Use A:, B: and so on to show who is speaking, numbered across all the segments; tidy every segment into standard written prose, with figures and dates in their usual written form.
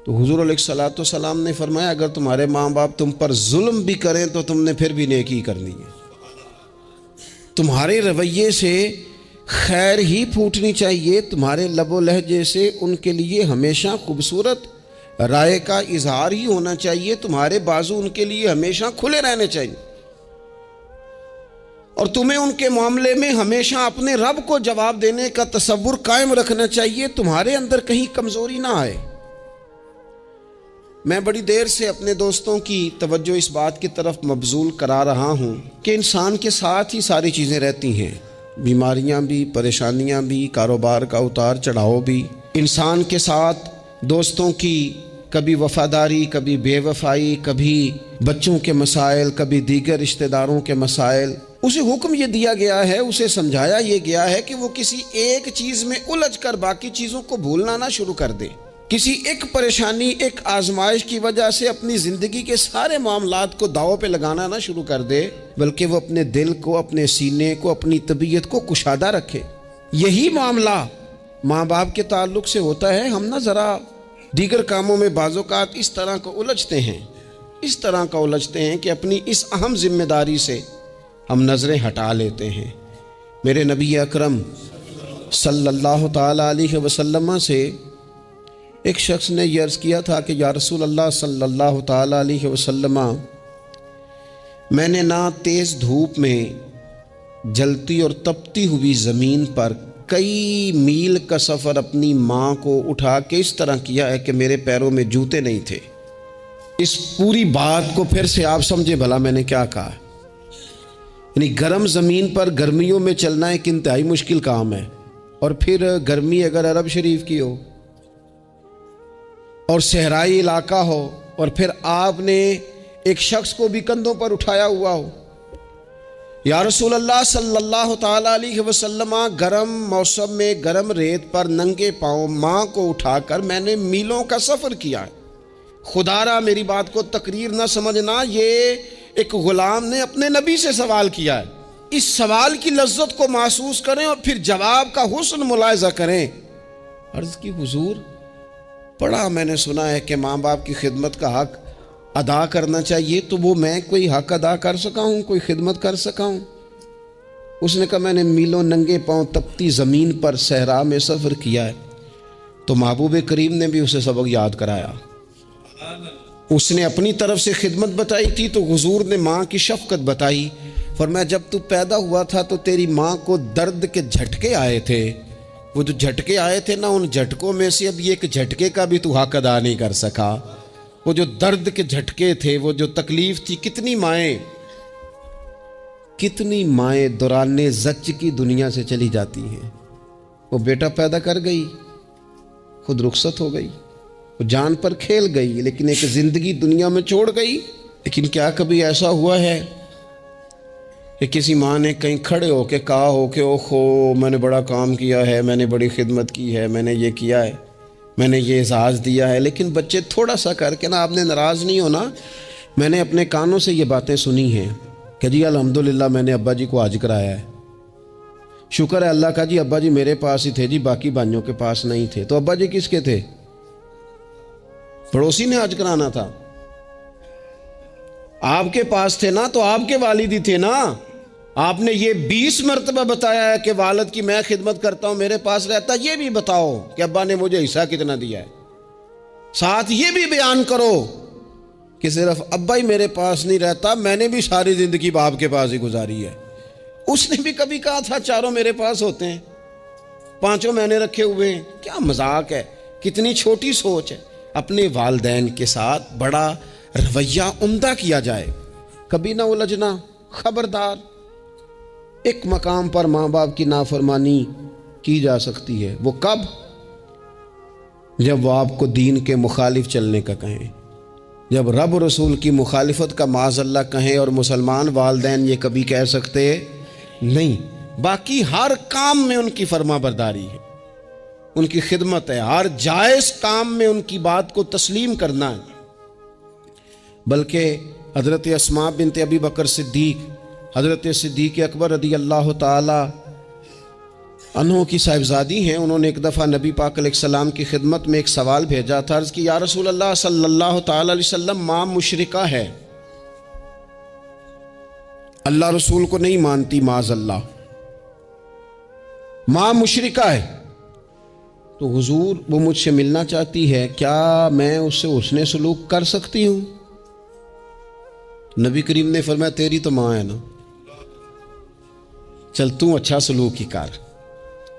A: تو حضور علیہ الصلوۃ والسلام نے فرمایا اگر تمہارے ماں باپ تم پر ظلم بھی کریں تو تم نے پھر بھی نیکی کرنی ہے، تمہارے رویے سے خیر ہی پھوٹنی چاہیے، تمہارے لب و لہجے سے ان کے لیے ہمیشہ خوبصورت رائے کا اظہار ہی ہونا چاہیے، تمہارے بازو ان کے لیے ہمیشہ کھلے رہنے چاہیے، اور تمہیں ان کے معاملے میں ہمیشہ اپنے رب کو جواب دینے کا تصور قائم رکھنا چاہیے، تمہارے اندر کہیں کمزوری نہ آئے۔ میں بڑی دیر سے اپنے دوستوں کی توجہ اس بات کی طرف مبذول کرا رہا ہوں کہ انسان کے ساتھ ہی ساری چیزیں رہتی ہیں، بیماریاں بھی، پریشانیاں بھی، کاروبار کا اتار چڑھاؤ بھی، انسان کے ساتھ دوستوں کی کبھی وفاداری، کبھی بے وفائی، کبھی بچوں کے مسائل، کبھی دیگر رشتہ داروں کے مسائل۔ اسے حکم یہ دیا گیا ہے، اسے سمجھایا یہ گیا ہے کہ وہ کسی ایک چیز میں الجھ کر باقی چیزوں کو بھولنا نہ شروع کر دے، کسی ایک پریشانی، ایک آزمائش کی وجہ سے اپنی زندگی کے سارے معاملات کو داؤ پہ لگانا نہ شروع کر دے، بلکہ وہ اپنے دل کو، اپنے سینے کو، اپنی طبیعت کو کشادہ رکھے۔ یہی معاملہ ماں باپ کے تعلق سے ہوتا ہے۔ ہم نہ ذرا دیگر کاموں میں بعض اوقات اس طرح کو الجھتے ہیں کہ اپنی اس اہم ذمہ داری سے ہم نظریں ہٹا لیتے ہیں۔ میرے نبی اکرم صلی اللہ تعالی علیہ وسلم سے ایک شخص نے یہ عرض کیا تھا کہ یا رسول اللہ صلی اللہ تعالی علیہ وسلم، میں نے نہ تیز دھوپ میں جلتی اور تپتی ہوئی زمین پر کئی میل کا سفر اپنی ماں کو اٹھا کے اس طرح کیا ہے کہ میرے پیروں میں جوتے نہیں تھے۔ اس پوری بات کو پھر سے آپ سمجھے بھلا میں نے کیا کہا۔ یعنی گرم زمین پر گرمیوں میں چلنا ایک انتہائی مشکل کام ہے، اور پھر گرمی اگر عرب شریف کی ہو اور صحرائی علاقہ ہو، اور پھر آپ نے ایک شخص کو بھی کندھوں پر اٹھایا ہوا ہو۔ یا رسول اللہ صلی اللہ تعالی علیہ وسلم، گرم موسم میں گرم ریت پر ننگے پاؤں ماں کو اٹھا کر میں نے میلوں کا سفر کیا ہے۔ خدا را میری بات کو تقریر نہ سمجھنا، یہ ایک غلام نے اپنے نبی سے سوال کیا ہے۔ اس سوال کی لذت کو محسوس کریں اور پھر جواب کا حسن ملاحظہ کریں۔ عرض کی حضور، پڑھا میں نے سنا ہے کہ ماں باپ کی خدمت کا حق ادا کرنا چاہیے، تو وہ میں کوئی حق ادا کر سکا ہوں، کوئی خدمت کر سکا ہوں؟ اس نے کہا میں نے میلوں ننگے پاؤں تپتی زمین پر صحرا میں سفر کیا ہے۔ تو محبوب کریم نے بھی اسے سبق یاد کرایا۔ اس نے اپنی طرف سے خدمت بتائی تھی تو حضور نے ماں کی شفقت بتائی۔ فرمایا جب تو پیدا ہوا تھا تو تیری ماں کو درد کے جھٹکے آئے تھے، وہ جو جھٹکے آئے تھے نا، ان جھٹکوں میں سے اب یہ ایک جھٹکے کا بھی تو حق ادا نہیں کر سکا۔ وہ جو درد کے جھٹکے تھے، وہ جو تکلیف تھی، کتنی مائیں دوران زچ کی دنیا سے چلی جاتی ہیں۔ وہ بیٹا پیدا کر گئی، خود رخصت ہو گئی، وہ جان پر کھیل گئی، لیکن ایک زندگی دنیا میں چھوڑ گئی۔ لیکن کیا کبھی ایسا ہوا ہے کہ کسی ماں نے کہیں کھڑے ہو کے کہا ہو کہ اوہو میں نے بڑا کام کیا ہے، میں نے بڑی خدمت کی ہے، میں نے یہ کیا ہے، میں نے یہ اعزاز دیا ہے؟ لیکن بچے تھوڑا سا کر کے نا، آپ نے ناراض نہیں ہونا، میں نے اپنے کانوں سے یہ باتیں سنی ہیں کہ جی الحمدللہ میں نے ابا جی کو حج کرایا ہے، شکر ہے اللہ کا جی، ابا جی میرے پاس ہی تھے جی، باقی بھائیوں کے پاس نہیں تھے۔ تو ابا جی کس کے تھے؟ پڑوسی نے حج کرانا تھا، آپ کے پاس تھے نا، تو آپ کے والد ہی تھے نا۔ آپ نے یہ 20 مرتبہ بتایا ہے کہ والد کی میں خدمت کرتا ہوں، میرے پاس رہتا، یہ بھی بتاؤ کہ ابا نے مجھے حصہ کتنا دیا ہے۔ ساتھ یہ بھی بیان کرو کہ صرف ابا ہی میرے پاس نہیں رہتا، میں نے بھی ساری زندگی باپ کے پاس ہی گزاری ہے۔ اس نے بھی کبھی کہا تھا چاروں میرے پاس ہوتے ہیں، پانچوں میں نے رکھے ہوئے ہیں۔ کیا مذاق ہے، کتنی چھوٹی سوچ ہے۔ اپنے والدین کے ساتھ بڑا رویہ عمدہ کیا جائے، کبھی نہ الجھنا۔ خبردار، ایک مقام پر ماں باپ کی نافرمانی کی جا سکتی ہے، وہ کب؟ جب وہ آپ کو دین کے مخالف چلنے کا کہیں، جب رب رسول کی مخالفت کا معاذ اللہ کہیں، اور مسلمان والدین یہ کبھی کہہ سکتے نہیں۔ باقی ہر کام میں ان کی فرما برداری ہے، ان کی خدمت ہے، ہر جائز کام میں ان کی بات کو تسلیم کرنا ہے۔ بلکہ حضرت اسماء بنت ابی بکر صدیق، حضرت صدیق اکبر رضی اللہ تعالی انہوں کی صاحبزادی ہیں، انہوں نے ایک دفعہ نبی پاک علیہ السلام کی خدمت میں ایک سوال بھیجا تھا، عرض کی یا رسول اللہ صلی اللہ تعالی علیہ وسلم ماں مشرکہ ہے، اللہ رسول کو نہیں مانتی، معاذ اللہ، ماں مشرکہ ہے، تو حضور وہ مجھ سے ملنا چاہتی ہے، کیا میں اس سے حسن سلوک کر سکتی ہوں؟ نبی کریم نے فرمایا تیری تو ماں ہے نا، چل تو اچھا سلوک ہی کر،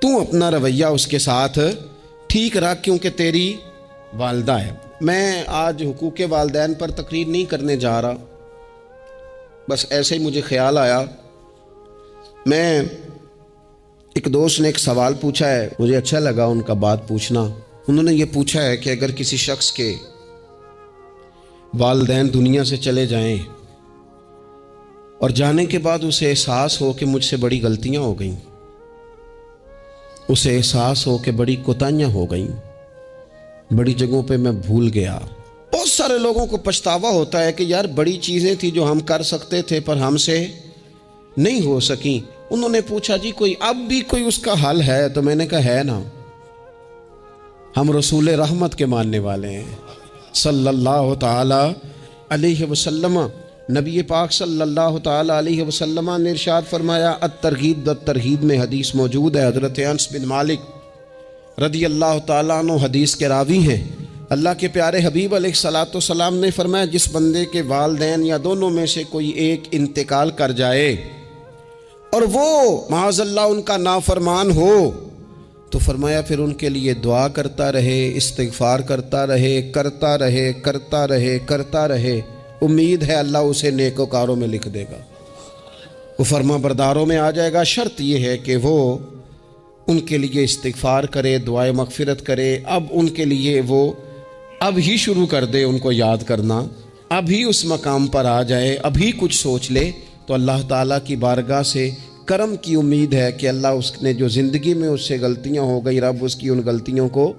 A: تو اپنا رویہ اس کے ساتھ ٹھیک رکھ، کیونکہ تیری والدہ ہے۔ میں آج حقوق والدین پر تقریر نہیں کرنے جا رہا، بس ایسے ہی مجھے خیال آیا، میں ایک دوست نے ایک سوال پوچھا ہے، مجھے اچھا لگا ان کا بات پوچھنا۔ انہوں نے یہ پوچھا ہے کہ اگر کسی شخص کے والدین دنیا سے چلے جائیں اور جانے کے بعد اسے احساس ہو کہ مجھ سے بڑی غلطیاں ہو گئیں، اسے احساس ہو کہ بڑی کوتاہیاں ہو گئیں، بڑی جگہوں پہ میں بھول گیا۔ بہت سارے لوگوں کو پچھتاوا ہوتا ہے کہ یار بڑی چیزیں تھیں جو ہم کر سکتے تھے پر ہم سے نہیں ہو سکیں۔ انہوں نے پوچھا جی کوئی اب بھی کوئی اس کا حل ہے؟ تو میں نے کہا ہے نا، ہم رسول رحمت کے ماننے والے ہیں صلی اللہ تعالی علیہ وسلم۔ نبی پاک صلی اللہ تعالی علیہ وسلم نے ارشاد فرمایا، الترغیب والترہیب میں حدیث موجود ہے، حضرت انس بن مالک رضی اللہ تعالیٰ عنہ حدیث کے راوی ہیں۔ اللہ کے پیارے حبیب علیہ الصلاۃ والسلام نے فرمایا جس بندے کے والدین یا دونوں میں سے کوئی ایک انتقال کر جائے اور وہ معاذ اللہ ان کا نافرمان ہو، تو فرمایا پھر ان کے لیے دعا کرتا رہے، استغفار کرتا رہے، کرتا رہے، کرتا رہے، کرتا رہے، امید ہے اللہ اسے نیکوکاروں میں لکھ دے گا، وہ فرما برداروں میں آ جائے گا۔ شرط یہ ہے کہ وہ ان کے لیے استغفار کرے، دعائے مغفرت کرے، اب ان کے لیے وہ اب ہی شروع کر دے ان کو یاد کرنا، اب ہی اس مقام پر آ جائے، اب ہی کچھ سوچ لے، تو اللہ تعالیٰ کی بارگاہ سے کرم کی امید ہے کہ اللہ اس نے جو زندگی میں اس سے غلطیاں ہو گئی، رب اس کی ان غلطیوں کو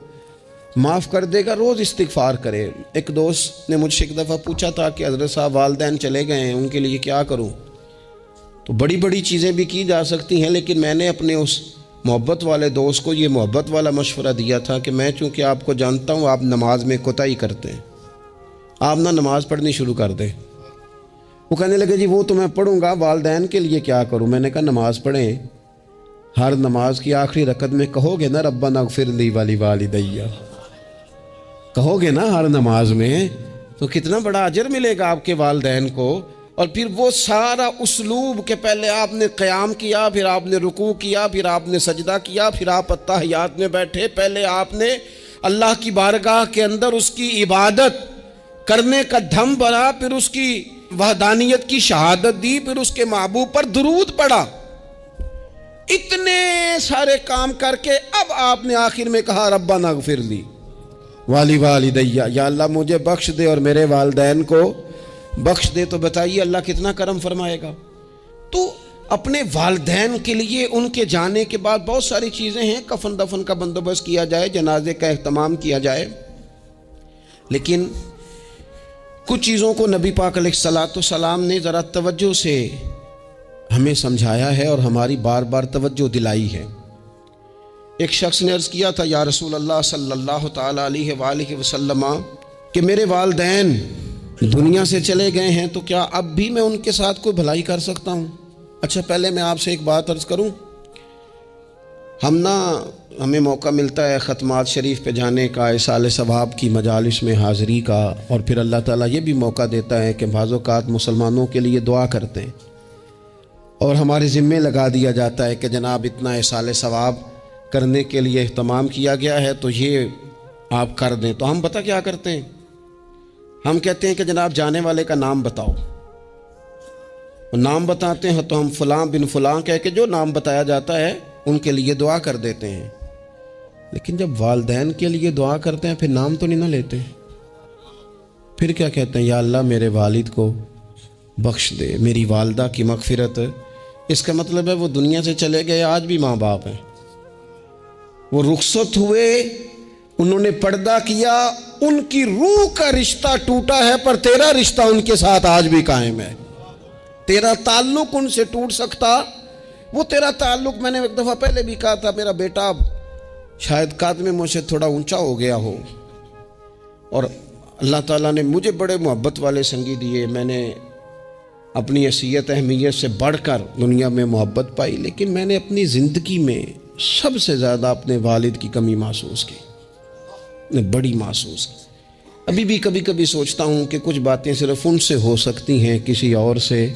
A: معاف کر دے گا۔ روز استغفار کرے۔ ایک دوست نے مجھ سے ایک دفعہ پوچھا تھا کہ حضرت صاحب والدین چلے گئے ہیں، ان کے لیے کیا کروں؟ تو بڑی بڑی چیزیں بھی کی جا سکتی ہیں، لیکن میں نے اپنے اس محبت والے دوست کو یہ محبت والا مشورہ دیا تھا کہ میں چونکہ آپ کو جانتا ہوں آپ نماز میں کوتاہی کرتے ہیں، آپ نہ نماز پڑھنی شروع کر دیں۔ وہ کہنے لگے جی وہ تو میں پڑھوں گا، والدین کے لیے کیا کروں؟ میں نے کہا نماز پڑھیں، ہر نماز کی آخری رکعت میں کہو گے نا ربنا اغفر لی ولیوالدی، کہو گے نا ہر نماز میں، تو کتنا بڑا اجر ملے گا آپ کے والدین کو۔ اور پھر وہ سارا اسلوب کہ پہلے آپ نے قیام کیا، پھر آپ نے رکوع کیا، پھر آپ نے سجدہ کیا، پھر آپ اتحیات میں بیٹھے، پہلے آپ نے اللہ کی بارگاہ کے اندر اس کی عبادت کرنے کا دھم بھرا، پھر اس کی وحدانیت کی شہادت دی، پھر اس کے محبوب پر درود پڑھا، اتنے سارے کام کر کے اب آپ نے آخر میں کہا ربنا اغفر لی ولیوالدی، یا اللہ مجھے بخش دے اور میرے والدین کو بخش دے۔ تو بتائیے اللہ کتنا کرم فرمائے گا۔ تو اپنے والدین کے لیے ان کے جانے کے بعد بہت ساری چیزیں ہیں، کفن دفن کا بندوبست کیا جائے، جنازے کا اہتمام کیا جائے، لیکن کچھ چیزوں کو نبی پاک علیہ الصلاۃ والسلام نے ذرا توجہ سے ہمیں سمجھایا ہے اور ہماری بار بار توجہ دلائی ہے۔ ایک شخص نے عرض کیا تھا یا رسول اللہ صلی اللہ تعالی علیہ وآلہ وسلم کہ میرے والدین دنیا سے چلے گئے ہیں، تو کیا اب بھی میں ان کے ساتھ کوئی بھلائی کر سکتا ہوں؟ اچھا پہلے میں آپ سے ایک بات عرض کروں، ہمیں موقع ملتا ہے ختمات شریف پہ جانے کا، اصال ثواب کی مجالس میں حاضری کا، اور پھر اللہ تعالیٰ یہ بھی موقع دیتا ہے کہ بعض اوقات مسلمانوں کے لیے دعا کرتے ہیں اور ہمارے ذمے لگا دیا جاتا ہے کہ جناب اتنا اصال ثواب کرنے کے لیے اہتمام کیا گیا ہے تو یہ آپ کر دیں۔ تو ہم پتہ کیا کرتے ہیں، ہم کہتے ہیں کہ جناب جانے والے کا نام بتاؤ، نام بتاتے ہیں تو ہم فلاں بن فلاں کہہ کے جو نام بتایا جاتا ہے ان کے لیے دعا کر دیتے ہیں، لیکن جب والدین کے لیے دعا کرتے ہیں پھر نام تو نہیں نہ لیتے، پھر کیا کہتے ہیں یا اللہ میرے والد کو بخش دے، میری والدہ کی مغفرت۔ اس کا مطلب ہے وہ دنیا سے چلے گئے، آج بھی ماں باپ ہیں، وہ رخصت ہوئے، انہوں نے پردہ کیا، ان کی روح کا رشتہ ٹوٹا ہے پر تیرا رشتہ ان کے ساتھ آج بھی قائم ہے، تیرا تعلق ان سے ٹوٹ سکتا وہ تیرا تعلق، میں نے ایک دفعہ پہلے بھی کہا تھا، میرا بیٹا شاید قد میں مجھ سے تھوڑا اونچا ہو گیا ہو، اور اللہ تعالیٰ نے مجھے بڑے محبت والے سنگی دیے، میں نے اپنی حیثیت اہمیت سے بڑھ کر دنیا میں محبت پائی، لیکن میں نے اپنی زندگی میں سب سے زیادہ اپنے والد کی کمی محسوس کی، بڑی محسوس کی۔ ابھی بھی کبھی کبھی سوچتا ہوں کہ کچھ باتیں صرف ان سے ہو سکتی ہیں، کسی اور سے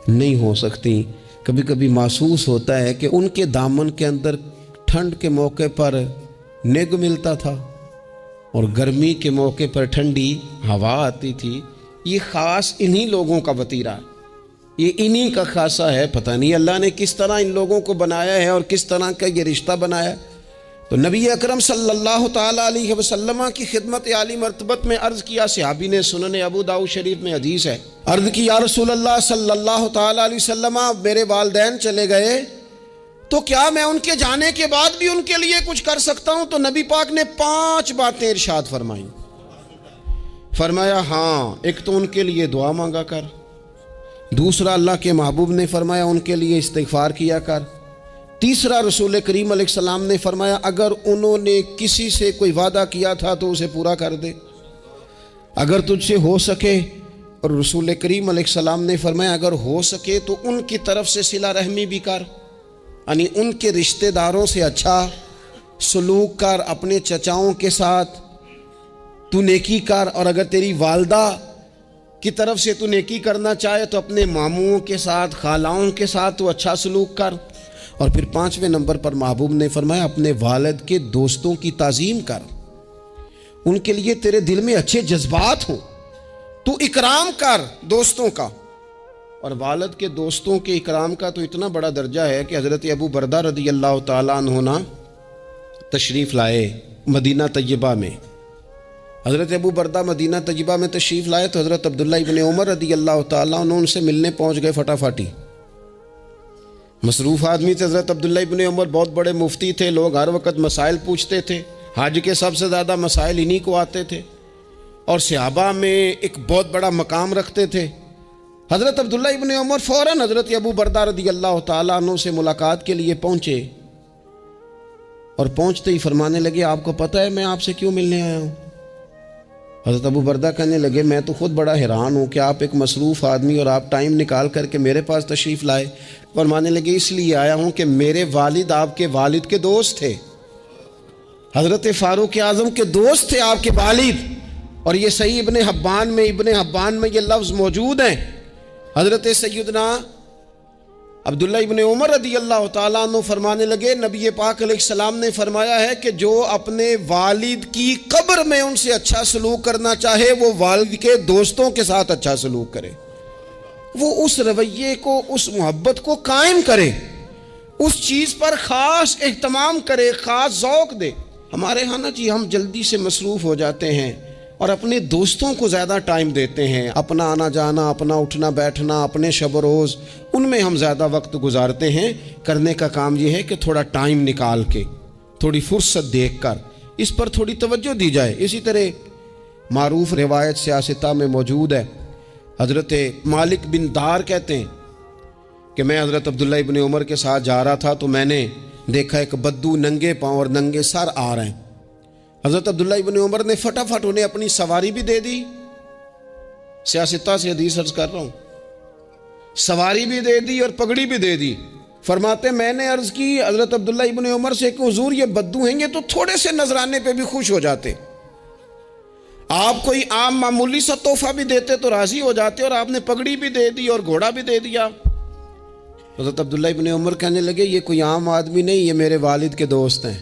A: نہیں ہو سکتی۔ کبھی کبھی محسوس ہوتا ہے کہ ان کے دامن کے اندر ٹھنڈ کے موقع پر نگ ملتا تھا اور گرمی کے موقع پر ٹھنڈی ہوا آتی تھی۔ یہ خاص انہی لوگوں کا وطیرہ، یہ انہی کا خاصہ ہے۔ پتہ نہیں اللہ نے کس طرح ان لوگوں کو بنایا ہے اور کس طرح کا یہ رشتہ بنایا۔ تو نبی اکرم صلی اللہ تعالیٰ علیہ وسلم کی خدمت عالی مرتبت میں عرض کیا، صحابی نے، سنن ابو داؤد شریف میں حدیث ہے، عرض کی یا رسول اللہ صلی اللہ تعالیٰ علیہ وسلم، میرے والدین چلے گئے تو کیا میں ان کے جانے کے بعد بھی ان کے لیے کچھ کر سکتا ہوں؟ تو نبی پاک نے 5 باتیں ارشاد فرمائیں۔ فرمایا ہاں، ایک تو ان کے لیے دعا مانگا کر، دوسرا اللہ کے محبوب نے فرمایا ان کے لیے استغفار کیا کر، تیسرا رسول کریم علیہ السلام نے فرمایا اگر انہوں نے کسی سے کوئی وعدہ کیا تھا تو اسے پورا کر دے، اگر تجھ سے ہو سکے، اور رسول کریم علیہ السلام نے فرمایا اگر ہو سکے تو ان کی طرف سے صلہ رحمی بھی کر، یعنی ان کے رشتہ داروں سے اچھا سلوک کر، اپنے چچاؤں کے ساتھ تو نیکی کر، اور اگر تیری والدہ کی طرف سے تو نیکی کرنا چاہے تو اپنے ماموں کے ساتھ، خالاؤں کے ساتھ تو اچھا سلوک کر، اور پھر 5ویں نمبر پر محبوب نے فرمایا اپنے والد کے دوستوں کی تعظیم کر، ان کے لیے تیرے دل میں اچھے جذبات ہوں، تو اکرام کر دوستوں کا۔ اور والد کے دوستوں کے اکرام کا تو اتنا بڑا درجہ ہے کہ حضرت ابو بردہ رضی اللہ تعالیٰ عنہ تشریف لائے مدینہ طیبہ میں۔ حضرت ابو بردہ مدینہ طیبہ میں تشریف لائے تو حضرت عبداللہ ابن عمر رضی اللہ تعالیٰ عنہ ان سے ملنے پہنچ گئے فٹافٹی۔ مصروف آدمی تھے حضرت عبداللہ ابن عمر، بہت بڑے مفتی تھے، لوگ ہر وقت مسائل پوچھتے تھے، حج کے سب سے زیادہ مسائل انہی کو آتے تھے، اور صحابہ میں ایک بہت بڑا مقام رکھتے تھے۔ حضرت عبداللہ ابن عمر فوراً حضرت ابو بردہ رضی اللہ تعالیٰ عنہ سے ملاقات کے لیے پہنچے، اور پہنچتے ہی فرمانے لگے آپ کو پتہ ہے میں آپ سے کیوں ملنے آیا ہوں؟ حضرت ابو بردہ کہنے لگے میں تو خود بڑا حیران ہوں کہ آپ ایک مصروف آدمی اور آپ ٹائم نکال کر کے میرے پاس تشریف لائے۔ فرمانے لگے اس لیے آیا ہوں کہ میرے والد آپ کے والد کے دوست تھے، حضرت فاروق اعظم کے دوست تھے آپ کے والد، اور یہ صحیح ابن حبان میں یہ لفظ موجود ہیں۔ حضرت سیدنا عبداللہ ابن عمر رضی اللہ تعالیٰ عنہ فرمانے لگے نبی پاک علیہ السلام نے فرمایا ہے کہ جو اپنے والد کی قبر میں ان سے اچھا سلوک کرنا چاہے وہ والد کے دوستوں کے ساتھ اچھا سلوک کرے، وہ اس رویے کو، اس محبت کو قائم کرے، اس چیز پر خاص اہتمام کرے، خاص ذوق دے۔ ہمارے ہاں نا جی ہم جلدی سے مصروف ہو جاتے ہیں اور اپنے دوستوں کو زیادہ ٹائم دیتے ہیں، اپنا آنا جانا، اپنا اٹھنا بیٹھنا، اپنے شب و روز ان میں ہم زیادہ وقت گزارتے ہیں۔ کرنے کا کام یہ ہے کہ تھوڑا ٹائم نکال کے، تھوڑی فرصت دیکھ کر اس پر تھوڑی توجہ دی جائے۔ اسی طرح معروف روایت سیاستہ میں موجود ہے، حضرت مالک بن دار کہتے ہیں کہ میں حضرت عبداللہ ابن عمر کے ساتھ جا رہا تھا تو میں نے دیکھا ایک بدو ننگے پاؤں اور ننگے سر آ رہے ہیں۔ حضرت عبداللہ ابن عمر نے فٹافٹ انہیں اپنی سواری بھی دے دی، سیاستہ سے حدیث عرض کر رہا ہوں، سواری بھی دے دی اور پگڑی بھی دے دی۔ فرماتے میں نے عرض کی حضرت عبداللہ ابن عمر سے کہ حضور یہ بدو ہیں، یہ تو تھوڑے سے نذرانے پہ بھی خوش ہو جاتے، آپ کوئی عام معمولی سا تحفہ بھی دیتے تو راضی ہو جاتے، اور آپ نے پگڑی بھی دے دی اور گھوڑا بھی دے دیا۔ حضرت عبداللہ ابن عمر کہنے لگے یہ کوئی عام آدمی نہیں، یہ میرے والد کے دوست ہیں،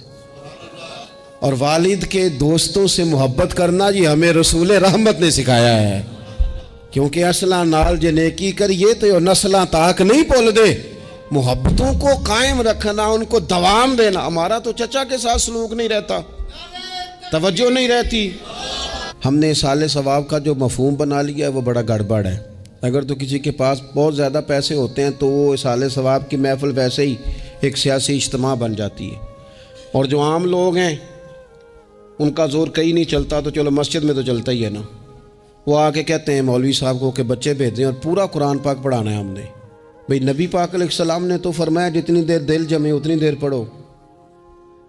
A: اور والد کے دوستوں سے محبت کرنا یہ ہمیں رسول رحمت نے سکھایا ہے، کیونکہ اصلاں نال جے نیکی کریے تو نسلاں تاک نہیں پول دے۔ محبتوں کو قائم رکھنا، ان کو دوام دینا۔ ہمارا تو چچا کے ساتھ سلوک نہیں رہتا، توجہ نہیں رہتی۔ ہم نے اصالِ ثواب کا جو مفہوم بنا لیا ہے وہ بڑا گڑبڑ ہے۔ اگر تو کسی کے پاس بہت زیادہ پیسے ہوتے ہیں تو وہ اصالِ ثواب کی محفل ویسے ہی ایک سیاسی اجتماع بن جاتی ہے، اور جو عام لوگ ہیں ان کا زور کہیں نہیں چلتا تو چلو مسجد میں تو چلتا ہی ہے نا، وہ آ کے کہتے ہیں مولوی صاحب کو کہ بچے بھیج دیں اور پورا قرآن پاک پڑھانا ہے ہم نے۔ بھئی نبی پاک علیہ السلام نے تو فرمایا جتنی دیر دل جمے اتنی دیر پڑھو،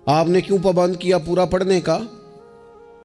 A: آپ نے کیوں پابند کیا پورا پڑھنے کا؟